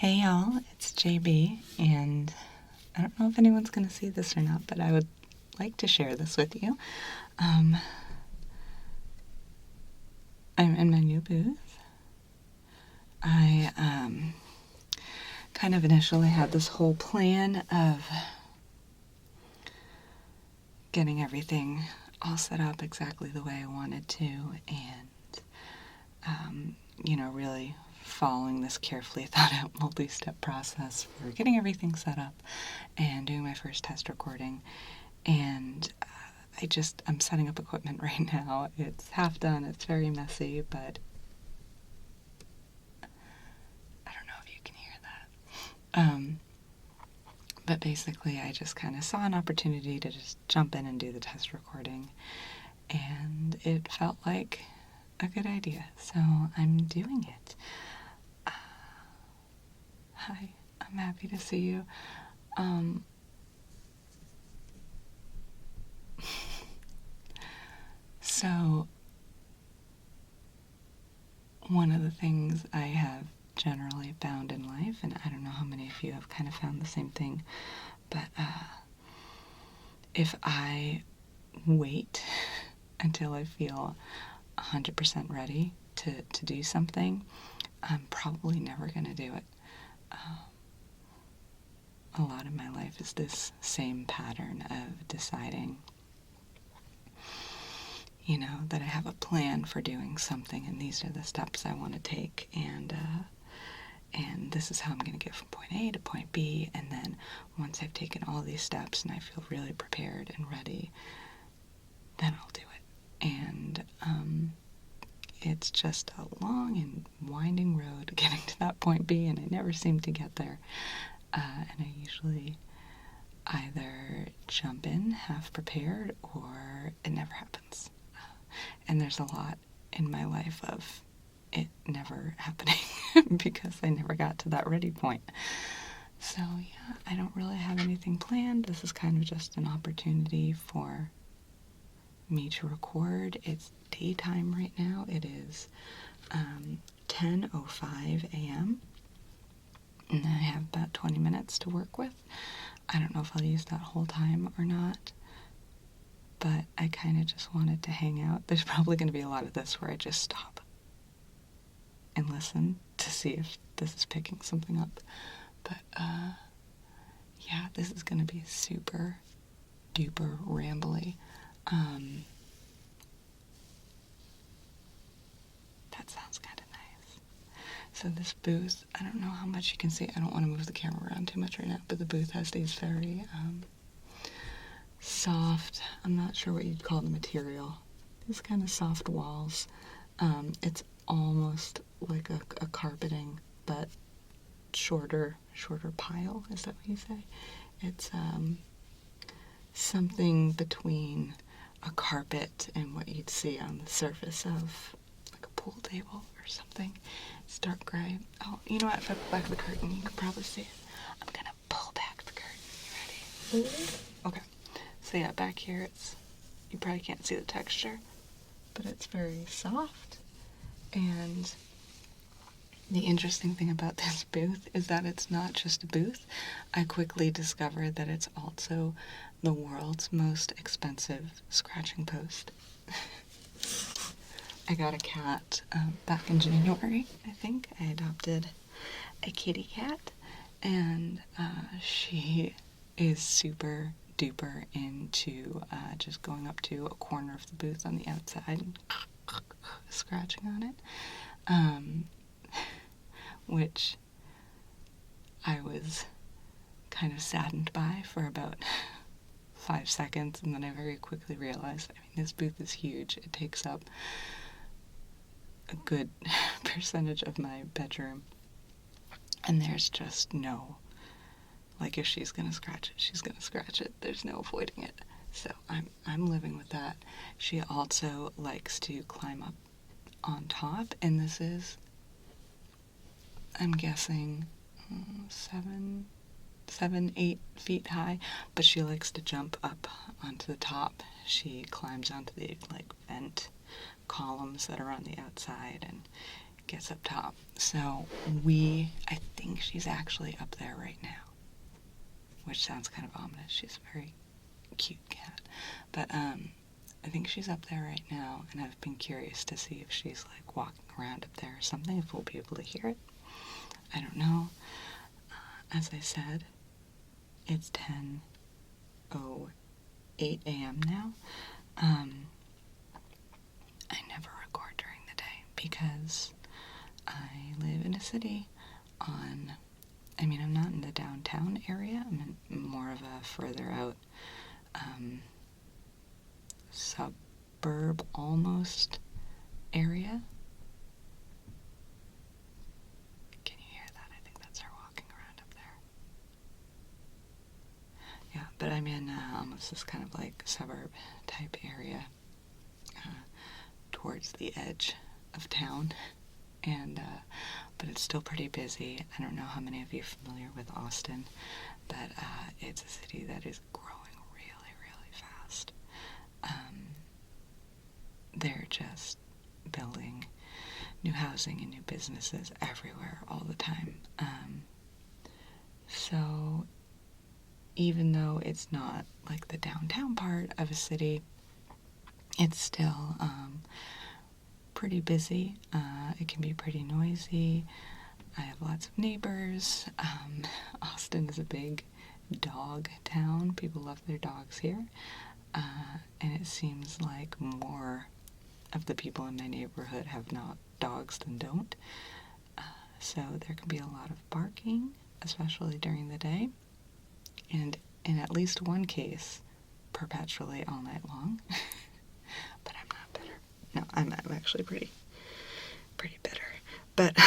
Hey y'all, it's JB, and I don't know if anyone's going to see this or not, but I would like to share this with you. I'm in my new booth. I kind of initially had this whole plan of getting everything all set up exactly the way I wanted to, and really following this carefully thought out multi-step process for getting everything set up and doing my first test recording. And I'm setting up equipment right now. It's half done, it's very messy, but I don't know if you can hear that. But basically I just kind of saw an opportunity to just jump in and do the test recording, and it felt like a good idea, so I'm doing it. Hi, I'm happy to see you. So, one of the things I have generally found in life, and I don't know how many of you have kind of found the same thing, but if I wait until I feel 100% ready to do something, I'm probably never going to do it. A lot of my life is this same pattern of deciding, that I have a plan for doing something, and these are the steps I want to take, and this is how I'm going to get from point A to point B, and then once I've taken all these steps and I feel really prepared and ready, then I'll do it. And it's just a long and winding road getting to that point B, and I never seem to get there. And I usually either jump in half prepared or it never happens. And there's a lot in my life of it never happening because I never got to that ready point. So yeah, I don't really have anything planned. This is kind of just an opportunity for me to record. It's daytime right now. It is 10:05 a.m. and I have about 20 minutes to work with. I don't know if I'll use that whole time or not, but I kind of just wanted to hang out. There's probably going to be a lot of this where I just stop and listen to see if this is picking something up. But yeah, this is going to be super duper rambly. That sounds kind of nice. So this booth, I don't know how much you can see. I don't want to move the camera around too much right now, but the booth has these very soft, I'm not sure what you'd call the material, these kind of soft walls. It's almost like a carpeting, but shorter pile, is that what you say? It's something between a carpet and what you'd see on the surface of like a pool table or something. It's dark gray. Oh, you know what? If I pull back the curtain, you can probably see it. I'm gonna pull back the curtain. You ready? Okay. So yeah, back here you probably can't see the texture, but it's very soft. And the interesting thing about this booth is that it's not just a booth. I quickly discovered that it's also the world's most expensive scratching post. I got a cat back in January, I think. I adopted a kitty cat, and she is super duper into just going up to a corner of the booth on the outside and scratching on it, which I was kind of saddened by for about 5 seconds, and then I very quickly realized, this booth is huge. It takes up a good percentage of my bedroom, and there's just no, like, if she's gonna scratch it, she's gonna scratch it. There's no avoiding it. So I'm living with that. She also likes to climb up on top, and this is, I'm guessing, 7-8 feet high, but she likes to jump up onto the top. She climbs onto the vent columns that are on the outside and gets up top. So I think she's actually up there right now, which sounds kind of ominous. She's a very cute cat. But I think she's up there right now, and I've been curious to see if she's like walking around up there or something, if we'll be able to hear it. I don't know. As I said, it's 10:08 a.m. now. I never record during the day because I live in a city I'm not in the downtown area. I'm in more of a further out suburb almost area. Can you hear that? I think that's her walking around up there. Yeah, but I'm in almost this kind of like suburb type area towards the edge of town. And but it's still pretty busy. I don't know how many of you are familiar with Austin, but it's a city that is growing really, really fast. They're just building new housing and new businesses everywhere all the time. So even though it's not like the downtown part of a city, it's still pretty busy. It can be pretty noisy. I have lots of neighbors. Austin is a big dog town. People love their dogs here. And it seems like more of the people in my neighborhood have not dogs than don't. So there can be a lot of barking, especially during the day. And in at least one case, perpetually all night long. But I'm not bitter. No, I'm actually pretty bitter. But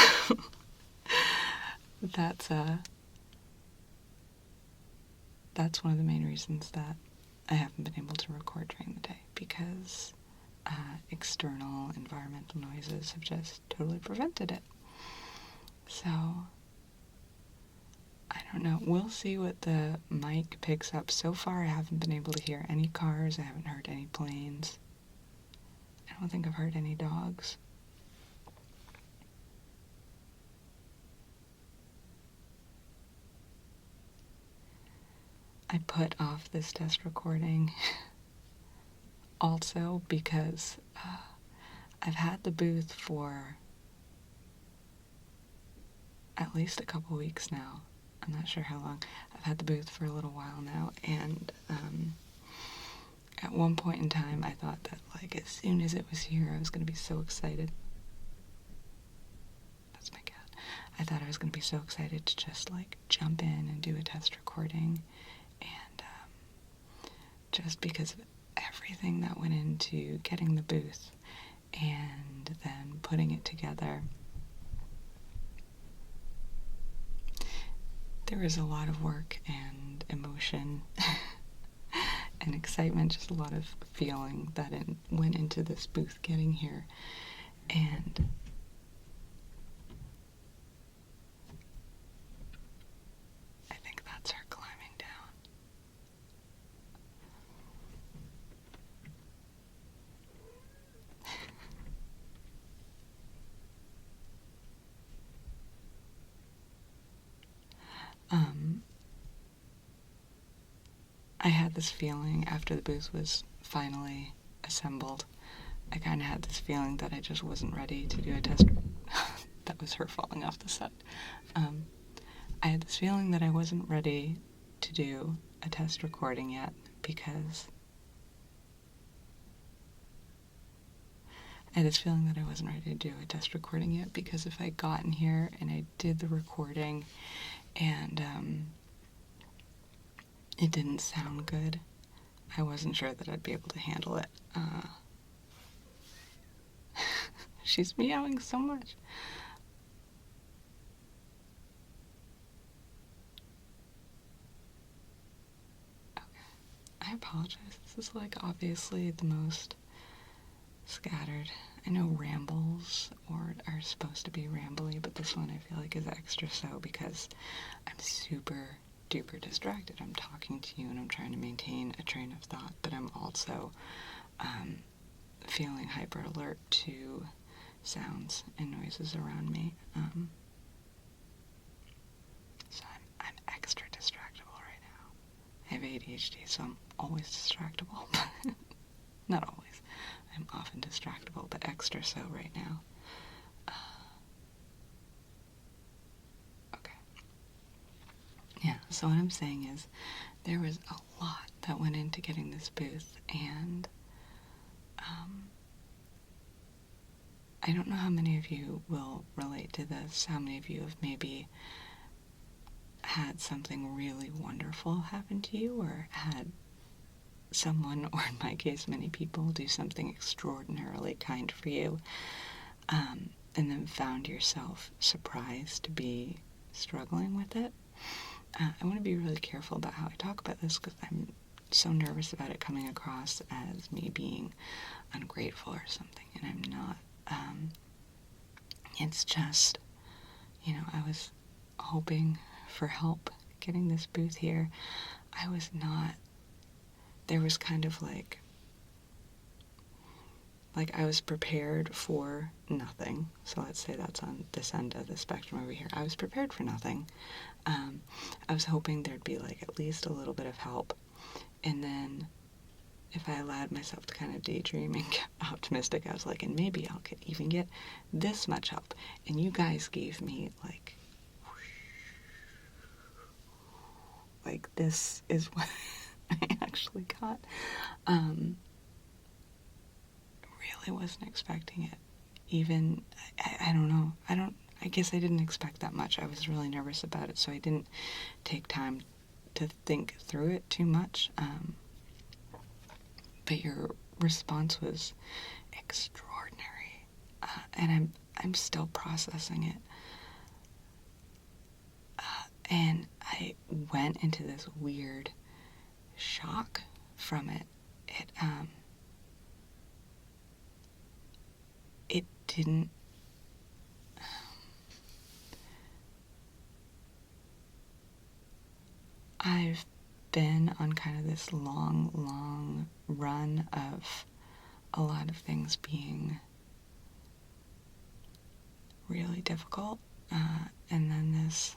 that's one of the main reasons that I haven't been able to record during the day, because external environmental noises have just totally prevented it. So I don't know. We'll see what the mic picks up. So far, I haven't been able to hear any cars. I haven't heard any planes. I don't think I've heard any dogs. I put off this test recording also because I've had the booth for at least a couple weeks now. I'm not sure how long. I've had the booth for a little while now, and at one point in time I thought that like as soon as it was here I was going to be so excited. That's my cat. I thought I was going to be so excited to just like jump in and do a test recording, and just because of everything that went into getting the booth and then putting it together, there was a lot of work and emotion and excitement, just a lot of feeling that went into this booth getting here. And I think that's her climbing down. I had this feeling after the booth was finally assembled. I kind of had this feeling that I just wasn't ready to do a test. That was her falling off the set. I had this feeling that I wasn't ready to do a test recording yet because if I'd gotten here and I did the recording and it didn't sound good, I wasn't sure that I'd be able to handle it. She's meowing so much. Okay. I apologize. This is like obviously the most scattered. I know rambles are supposed to be Ramble-y, but this one I feel like is extra so because I'm super duper distracted. I'm talking to you and I'm trying to maintain a train of thought, but I'm also feeling hyper alert to sounds and noises around me. So I'm extra distractible right now. I have ADHD, so I'm always distractible. Not always. I'm often distractible, but extra so right now. Okay. Yeah, so what I'm saying is there was a lot that went into getting this booth, and I don't know how many of you will relate to this, how many of you have maybe had something really wonderful happen to you, or had someone, or in my case many people, do something extraordinarily kind for you, and then found yourself surprised to be struggling with it. I want to be really careful about how I talk about this, because I'm so nervous about it coming across as me being ungrateful or something, and I'm not. It's just, I was hoping for help getting this booth here. I was not, there was kind of like I was prepared for nothing. So let's say that's on this end of the spectrum over here. I was prepared for nothing. I was hoping there'd be at least a little bit of help. And then if I allowed myself to kind of daydream and get optimistic, I was like, and maybe I'll even get this much help. And you guys gave me this is what I actually got. Really wasn't expecting it. Even, I don't know. I guess I didn't expect that much. I was really nervous about it, so I didn't take time to think through it too much. But your response was extraordinary, and I'm still processing it. And I went into this weird shock from it. It didn't. I've been on kind of this long run of a lot of things being really difficult, and then this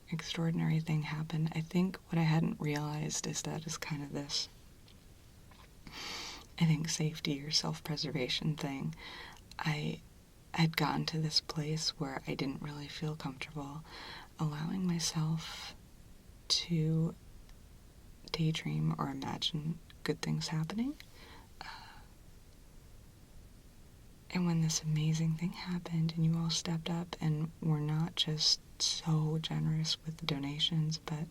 extraordinary thing happened. I think what I hadn't realized is that is kind of this, I think, safety or self-preservation thing. I had gotten to this place where I didn't really feel comfortable allowing myself to daydream or imagine good things happening. And when this amazing thing happened and you all stepped up and were not just so generous with the donations, but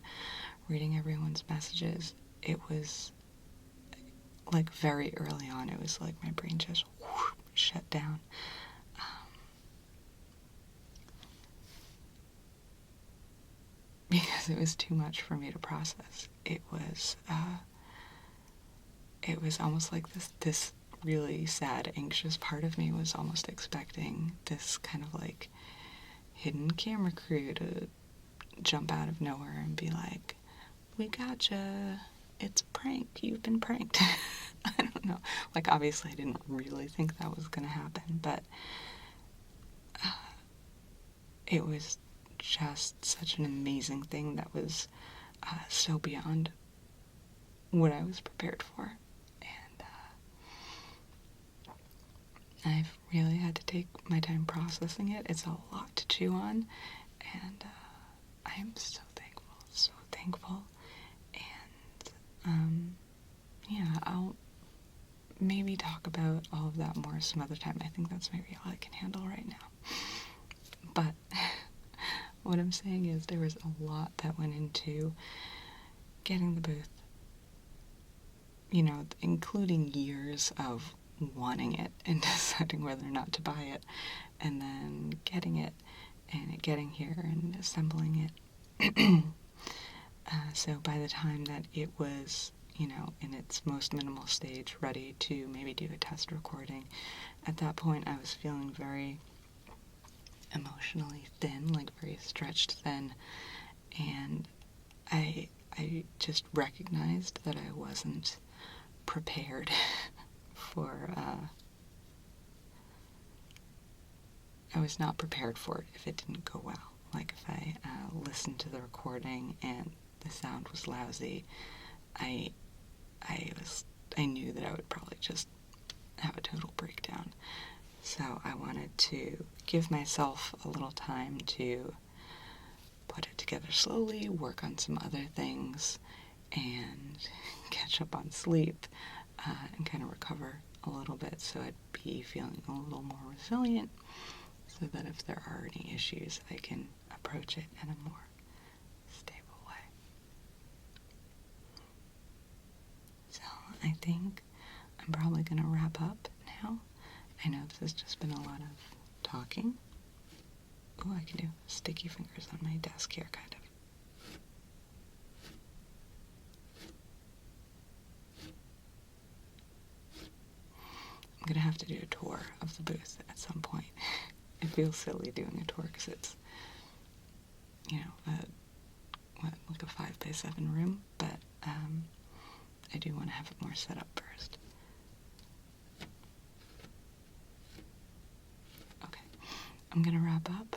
reading everyone's messages, it was very early on, it was my brain just shut down. Because it was too much for me to process. It was almost like this really sad, anxious part of me was almost expecting this kind of hidden camera crew to jump out of nowhere and be like, "We gotcha. It's a prank. You've been pranked." I don't know. Obviously I didn't really think that was gonna happen, but it was just such an amazing thing that was so beyond what I was prepared for. And I've really had to take my time processing it. It's a lot to chew on, and I am so thankful. And yeah, I'll maybe talk about all of that more some other time. I think that's maybe all I can handle right now. But what I'm saying is there was a lot that went into getting the booth, including years of wanting it and deciding whether or not to buy it, and then getting it, and it getting here, and assembling it. So by the time that it was, in its most minimal stage, ready to maybe do a test recording, at that point I was feeling very emotionally thin, very stretched thin, and I just recognized that I wasn't prepared for I was not prepared for it if it didn't go well. Like if I listened to the recording and the sound was lousy, I knew that I would probably just have a total breakdown. So I wanted to give myself a little time to put it together slowly, work on some other things, and catch up on sleep, and kind of recover a little bit so I'd be feeling a little more resilient, so that if there are any issues, I can approach it in a more stable way. So I think I'm probably going to wrap up now. I know this has just been a lot of talking. Oh, I can do sticky fingers on my desk here, kind of. I'm going to have to do a tour of the booth at some point. It feels silly doing a tour because it's, like a 5x7 room, but I do want to have it more set up first. Okay, I'm going to wrap up.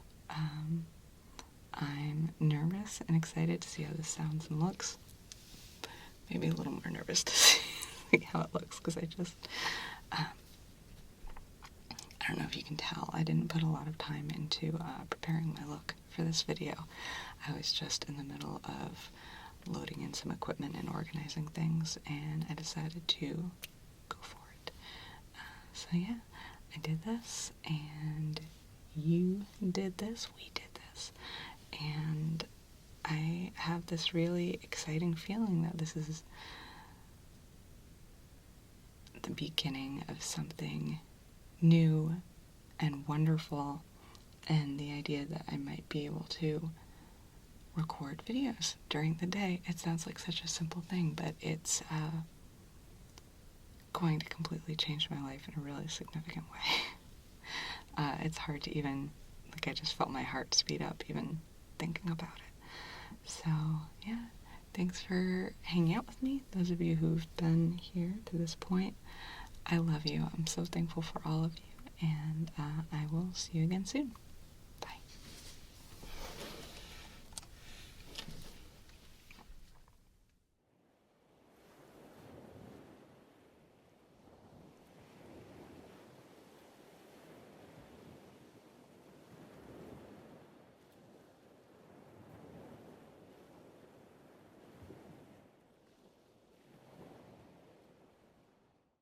I'm nervous and excited to see how this sounds and looks. Maybe a little more nervous to see how it looks, because I don't know if you can tell, I didn't put a lot of time into preparing my look for this video. I was just in the middle of loading in some equipment and organizing things, and I decided to go for it. So yeah, I did this, and you did this, we did this, and I have this really exciting feeling that this is the beginning of something new and wonderful, and the idea that I might be able to record videos during the day. It sounds like such a simple thing, but it's going to completely change my life in a really significant way. It's hard to even, I just felt my heart speed up even thinking about it. So yeah, thanks for hanging out with me. Those of you who've been here to this point, I love you. I'm so thankful for all of you, and I will see you again soon.